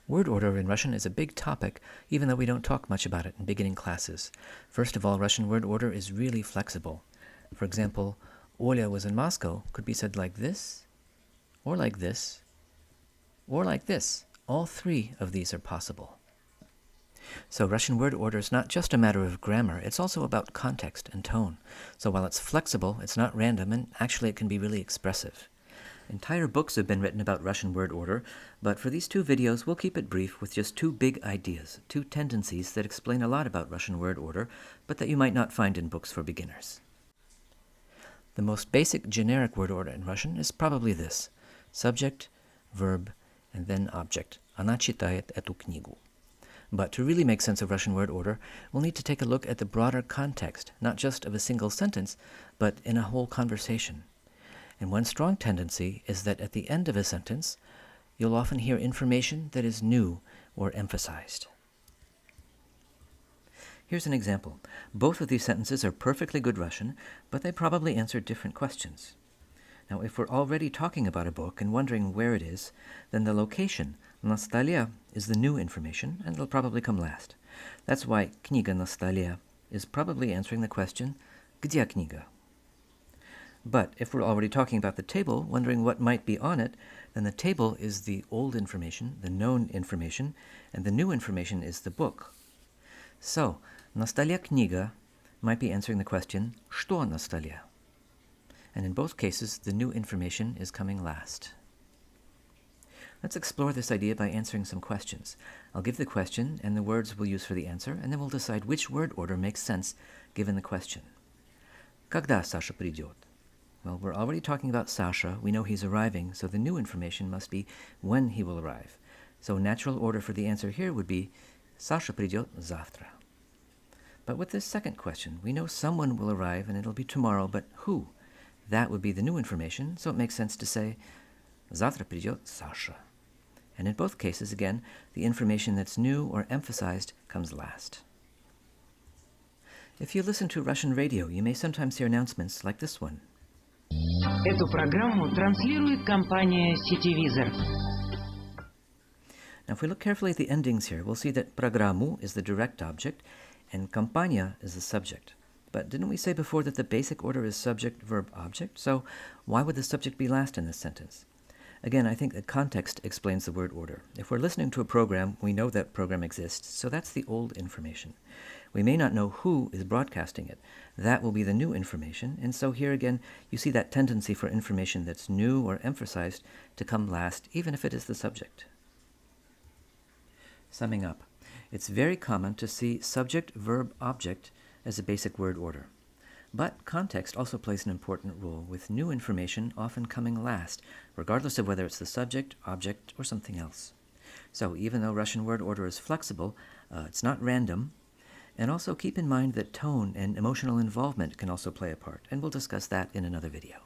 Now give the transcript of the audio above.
Word order in Russian is a big topic, even though we don't talk much about it in beginning classes. First of all, Russian word order is really flexible. For example, Oля was in Moscow could be said like this, or like this, or like this. All three of these are possible. So Russian word order is not just a matter of grammar, it's also about context and tone. So while it's flexible, it's not random, and actually it can be really expressive. Entire books have been written about Russian word order, but for these two videos we'll keep it brief with just two big ideas, two tendencies that explain a lot about Russian word order, but that you might not find in books for beginners. The most basic generic word order in Russian is probably this: subject, verb, and then object. Она читает эту книгу. But to really make sense of Russian word order, we'll need to take a look at the broader context, not just of a single sentence, but in a whole conversation. And one strong tendency is that at the end of a sentence, you'll often hear information that is new or emphasized. Here's an example. Both of these sentences are perfectly good Russian, but they probably answer different questions. Now, if we're already talking about a book and wondering where it is, then the location, на столе, is the new information, and it'll probably come last. That's why книга на столе is probably answering the question, где книга? But if we're already talking about the table, wondering what might be on it, then the table is the old information, the known information, and the new information is the book. So, на столе книга might be answering the question, что на столе? And in both cases, the new information is coming last. Let's explore this idea by answering some questions. I'll give the question and the words we'll use for the answer, and then we'll decide which word order makes sense given the question. Когда Саша придет? Well, we're already talking about Sasha. We know he's arriving, so the new information must be when he will arrive. So natural order for the answer here would be Sasha придет завтра. But with this second question, we know someone will arrive and it'll be tomorrow, but who? That would be the new information, so it makes sense to say завтра придет Саша. And in both cases, again, the information that's new or emphasized comes last. If you listen to Russian radio, you may sometimes hear announcements like this one. Эту программу транслирует компания «Сетевизор». Now, if we look carefully at the endings here, we'll see that программу is the direct object and компания is the subject. But didn't we say before that the basic order is subject, verb, object? So why would the subject be last in this sentence? Again, I think that context explains the word order. If we're listening to a program, we know that program exists, so that's the old information. We may not know who is broadcasting it. That will be the new information, and so here again, you see that tendency for information that's new or emphasized to come last, even if it is the subject. Summing up, it's very common to see subject, verb, object as a basic word order. But context also plays an important role, with new information often coming last, regardless of whether it's the subject, object, or something else. So even though Russian word order is flexible, it's not random. And also keep in mind that tone and emotional involvement can also play a part, and we'll discuss that in another video.